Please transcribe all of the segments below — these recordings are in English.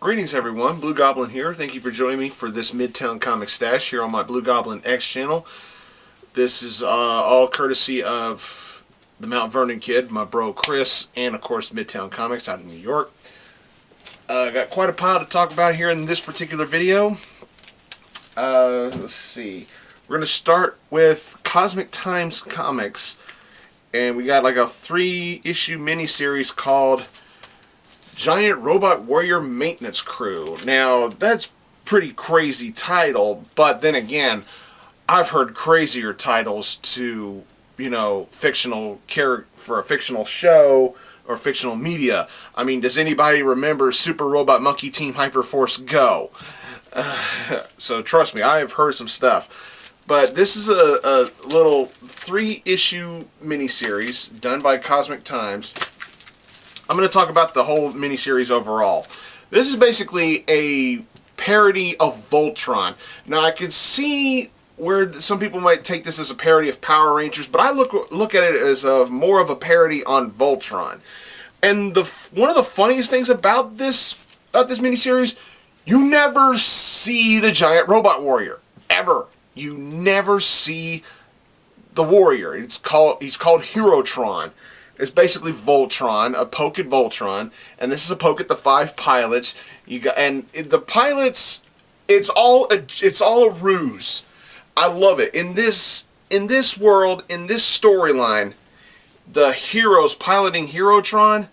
Greetings everyone, Blugoblin here. Thank you for joining me for this Midtown Comics stash here on my blugoblinX channel. This is all courtesy of TheMtVernonKid, my bro Chris, and of course Midtown Comics out of New York. Got quite a pile to talk about here in this particular video. Let's see. We're going to start with Cosmic Times Comics, and we got like a 3-issue miniseries called Giant Robot Warrior Maintenance Crew. Now, that's pretty crazy title, but then again, I've heard crazier titles to, you know, for a fictional show or fictional media. I mean, does anybody remember Super Robot Monkey Team Hyperforce Go? So trust me, I have heard some stuff. But this is a little 3-issue miniseries done by Cosmic Times. I'm going to talk about the whole miniseries overall. This is basically a parody of Voltron. Now, I could see where some people might take this as a parody of Power Rangers, but I look at it as more of a parody on Voltron. And one of the funniest things about this miniseries, you never see the Giant Robot Warrior ever. You never see the Warrior. He's called Herotron. It's basically Voltron, a poke at Voltron, and this is a poke at the 5 pilots. The pilots, it's all a ruse. I love it. In this world, in this storyline, the heroes piloting Herotron,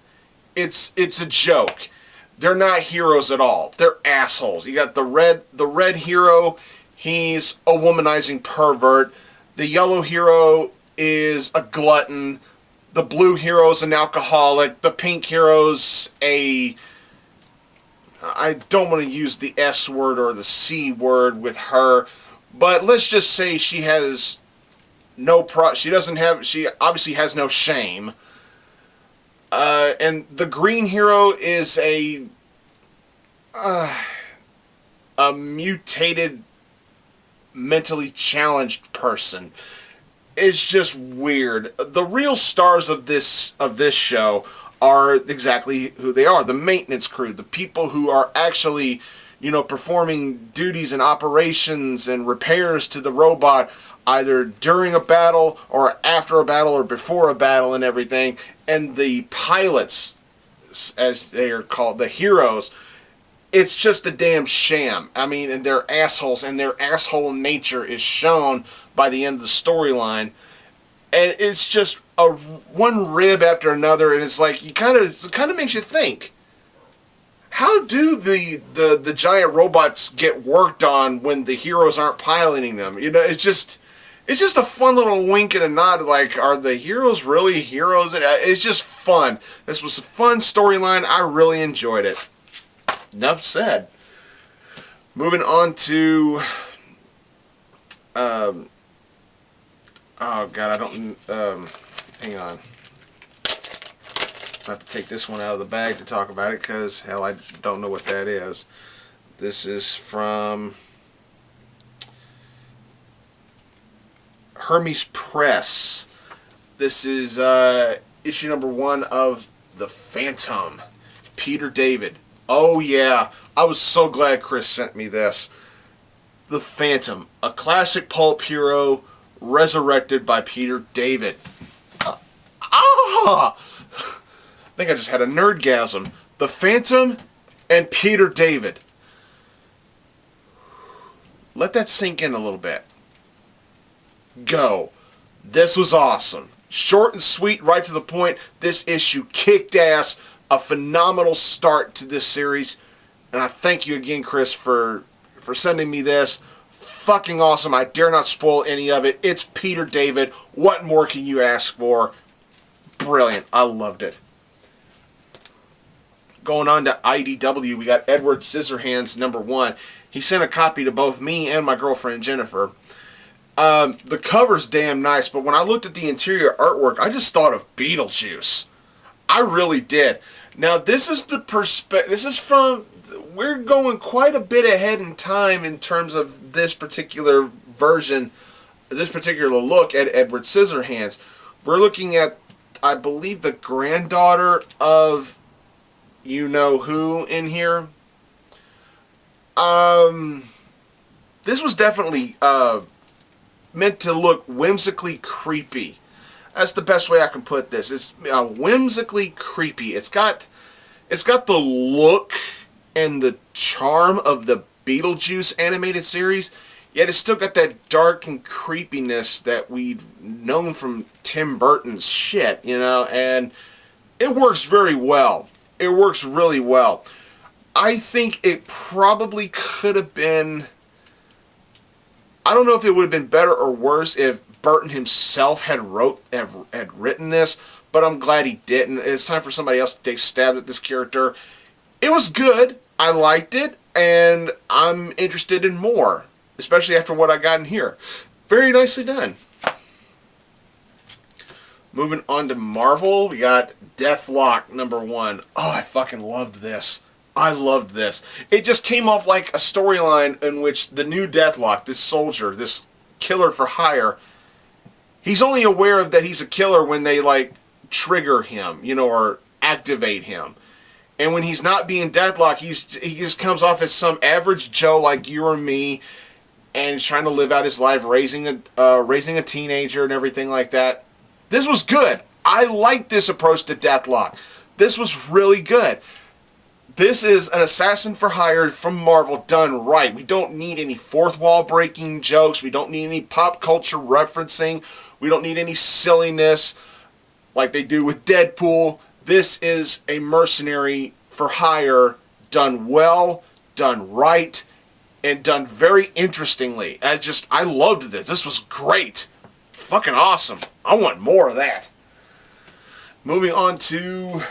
it's a joke. They're not heroes at all. They're assholes. You got the red hero, he's a womanizing pervert. The yellow hero is a glutton. The blue hero's an alcoholic. The pink hero's I don't want to use the S word or the C word with her, but let's just say she has she obviously has no shame. And the green hero is a mutated, mentally challenged person. It's just weird. The real stars of this show are exactly who they are. The maintenance crew. The people who are actually, you know, performing duties and operations and repairs to the robot either during a battle or after a battle or before a battle and everything. And the pilots, as they are called, the heroes, it's just a damn sham. I mean, and they're assholes, and their asshole nature is shown by the end of the storyline. And it's just one rib after another, and it's like, it kind of makes you think, how do the giant robots get worked on when the heroes aren't piloting them? You know, it's just a fun little wink and a nod, like, are the heroes really heroes? It's just fun. This was a fun storyline. I really enjoyed it. Enough said. Moving on to oh god, I don't hang on. I have to take this one out of the bag to talk about it because hell, I don't know what that is. This is from Hermes Press. This is issue number 1 of The Phantom, Peter David. Oh yeah, I was so glad Chris sent me this. The Phantom, a classic pulp hero resurrected by Peter David. I think I just had a nerdgasm. The Phantom and Peter David. Let that sink in a little bit. Go. This was awesome. Short and sweet, right to the point. This issue kicked ass. A phenomenal start to this series, and I thank you again, Chris, for sending me this. Fucking awesome. I dare not spoil any of it. It's Peter David. What more can you ask for? Brilliant. I loved it. Going on to IDW, we got Edward Scissorhands number 1. He sent a copy to both me and my girlfriend Jennifer. The cover's damn nice, but when I looked at the interior artwork, I just thought of Beetlejuice. I really did. Now, this is the perspective. This is from. We're going quite a bit ahead in time in terms of this particular version, this particular look at Edward Scissorhands. We're looking at, I believe, the granddaughter of you know who in here. This was definitely meant to look whimsically creepy. That's the best way I can put this. It's whimsically creepy. It's got the look and the charm of the Beetlejuice animated series, yet it's still got that dark and creepiness that we've known from Tim Burton's shit, you know, and it works very well. It works really well. I think it probably could have been, I don't know if it would have been better or worse if Burton himself had written this, but I'm glad he didn't. It's time for somebody else to take stabs at this character. It was good. I liked it, and I'm interested in more, especially after what I got in here. Very nicely done. Moving on to Marvel, we got Deathlock #1. Oh, I fucking loved this. I loved this. It just came off like a storyline in which the new Deathlock, this soldier, this killer for hire, he's only aware of that he's a killer when they, like, trigger him, you know, or activate him. And when he's not being Deathlock, he just comes off as some average Joe like you or me, and he's trying to live out his life, raising a teenager and everything like that. This was good. I liked this approach to Deathlock. This was really good. This is an assassin for hire from Marvel done right. We don't need any fourth wall breaking jokes. We don't need any pop culture referencing. We don't need any silliness like they do with Deadpool. This is a mercenary for hire done well, done right, and done very interestingly. I loved this. This was great. Fucking awesome. I want more of that. Moving on to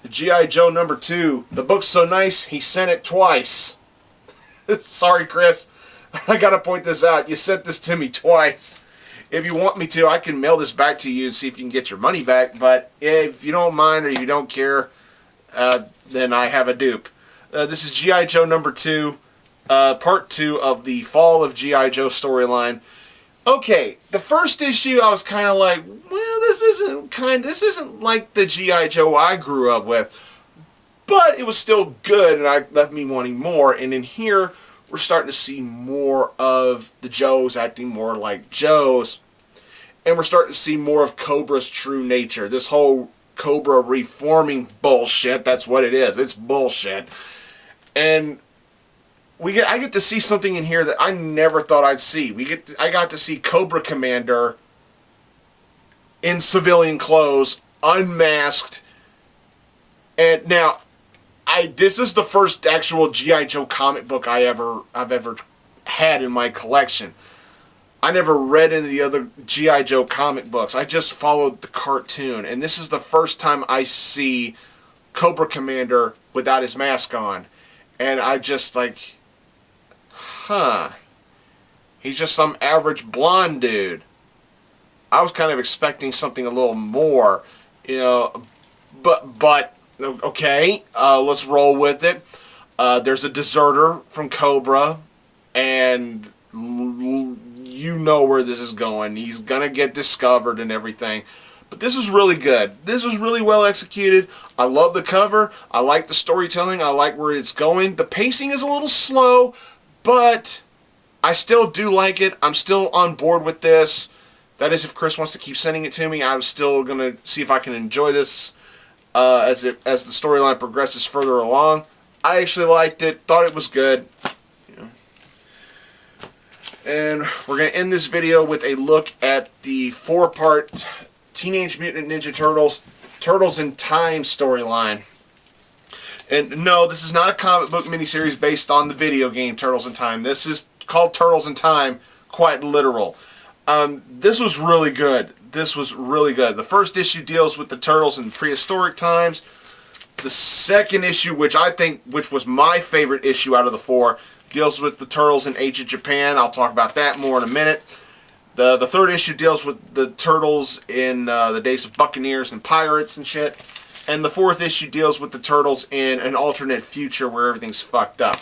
G.I. Joe #2. The book's so nice, he sent it twice. Sorry, Chris. I gotta point this out. You sent this to me twice. If you want me to, I can mail this back to you and see if you can get your money back. But if you don't mind or you don't care, then I have a dupe. This is G.I. Joe #2, part 2 of the Fall of G.I. Joe storyline. Okay, the first issue I was kind of like, well, this isn't like the G.I. Joe I grew up with. But it was still good, and it left me wanting more. And in here, we're starting to see more of the Joes acting more like Joes. And we're starting to see more of Cobra's true nature. This whole Cobra reforming bullshit, that's what it is. It's bullshit. And I get to see something in here that I never thought I'd see. I got to see Cobra Commander in civilian clothes, unmasked. And now, this is the first actual G.I. Joe comic book I've ever had in my collection. I never read any of the other G.I. Joe comic books. I just followed the cartoon. And this is the first time I see Cobra Commander without his mask on. And I just like, he's just some average blonde dude. I was kind of expecting something a little more, you know, but okay, let's roll with it. There's a deserter from Cobra, and you know where this is going. He's gonna get discovered and everything. But this is really good. This was really well executed. I love the cover. I like the storytelling. I like where it's going. The pacing is a little slow, but I still do like it. I'm still on board with this. That is, if Chris wants to keep sending it to me, I'm still going to see if I can enjoy this as the storyline progresses further along. I actually liked it. Thought it was good. Yeah. And we're going to end this video with a look at the 4-part Teenage Mutant Ninja Turtles in Time storyline. And no, this is not a comic book miniseries based on the video game Turtles in Time. This is called Turtles in Time, quite literal. This was really good. This was really good. The first issue deals with the Turtles in prehistoric times. The second issue, which was my favorite issue out of the 4, deals with the Turtles in ancient Japan. I'll talk about that more in a minute. The third issue deals with the Turtles in the days of Buccaneers and pirates and shit. And the fourth issue deals with the Turtles in an alternate future where everything's fucked up.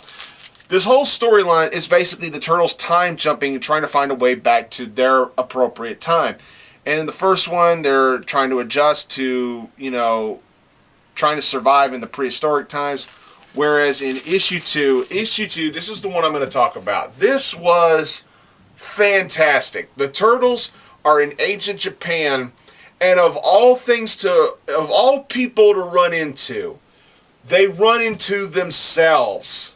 This whole storyline is basically the Turtles time jumping and trying to find a way back to their appropriate time. And in the first one, they're trying to adjust to, you know, trying to survive in the prehistoric times, Whereas in issue 2, this is the one I'm going to talk about. This was fantastic. The Turtles are in ancient Japan, and of all people to run into, they run into themselves.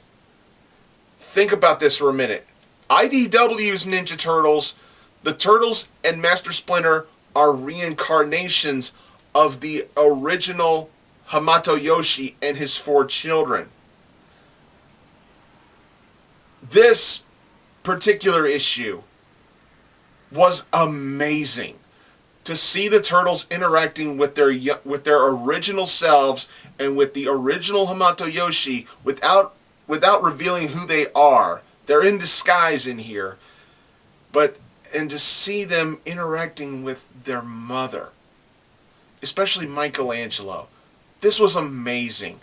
Think about this for a minute. IDW's Ninja Turtles, the Turtles and Master Splinter are reincarnations of the original Hamato Yoshi and his 4 children. This particular issue was amazing. To see the Turtles interacting with their original selves and with the original Hamato Yoshi without revealing who they are. They're in disguise in here. And to see them interacting with their mother, especially Michelangelo. This was amazing.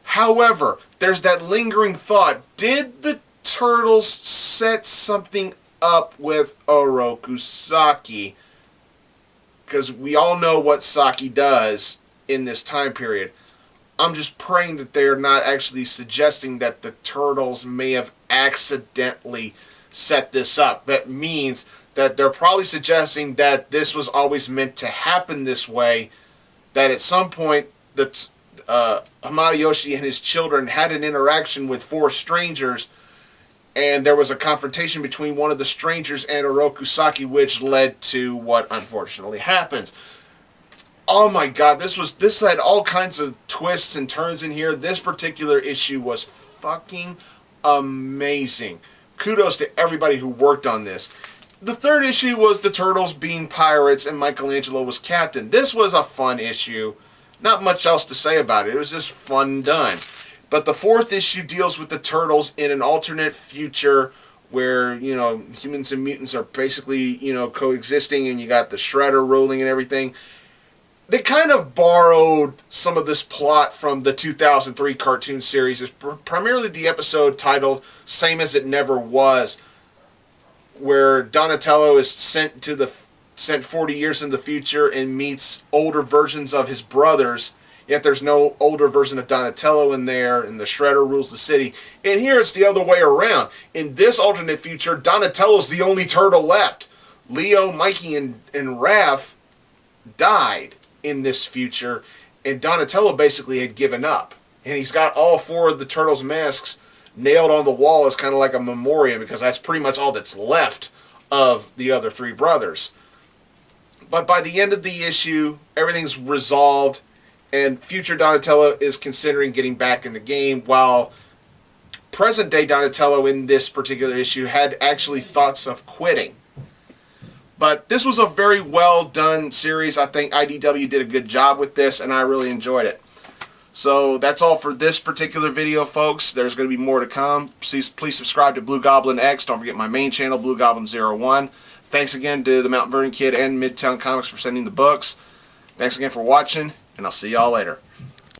However, there's that lingering thought. Did the Turtles set something up with Oroku Saki? Because we all know what Saki does in this time period. I'm just praying that they're not actually suggesting that the Turtles may have accidentally set this up. That means that they're probably suggesting that this was always meant to happen this way, that at some point Hamato Yoshi and his children had an interaction with 4 strangers, and there was a confrontation between one of the strangers and Oroku Saki, which led to what unfortunately happens. Oh my God, this had all kinds of twists and turns in here. This particular issue was fucking amazing. Kudos to everybody who worked on this. The 3rd issue was the Turtles being pirates and Michelangelo was captain. This was a fun issue. Not much else to say about it. It was just fun done. But the 4th issue deals with the Turtles in an alternate future where, humans and mutants are basically, coexisting, and you got the Shredder ruling and everything. They kind of borrowed some of this plot from the 2003 cartoon series. It's primarily the episode titled Same as It Never Was, where Donatello is sent 40 years in the future and meets older versions of his brothers, yet there's no older version of Donatello in there, and the Shredder rules the city. And here it's the other way around. In this alternate future, Donatello's the only turtle left. Leo, Mikey, and Raph died in this future, and Donatello basically had given up. And he's got all 4 of the Turtles' masks nailed on the wall as kind of like a memoriam, because that's pretty much all that's left of the other 3 brothers. But by the end of the issue, everything's resolved, and future Donatello is considering getting back in the game, while present-day Donatello in this particular issue had actually thoughts of quitting. But this was a very well done series. I think IDW did a good job with this, and I really enjoyed it. So that's all for this particular video, folks. There's going to be more to come. Please subscribe to blugoblinX. Don't forget my main channel, Blugoblin01. Thanks again to the TheMtVernonKid and Midtown Comics for sending the books. Thanks again for watching, and I'll see y'all later.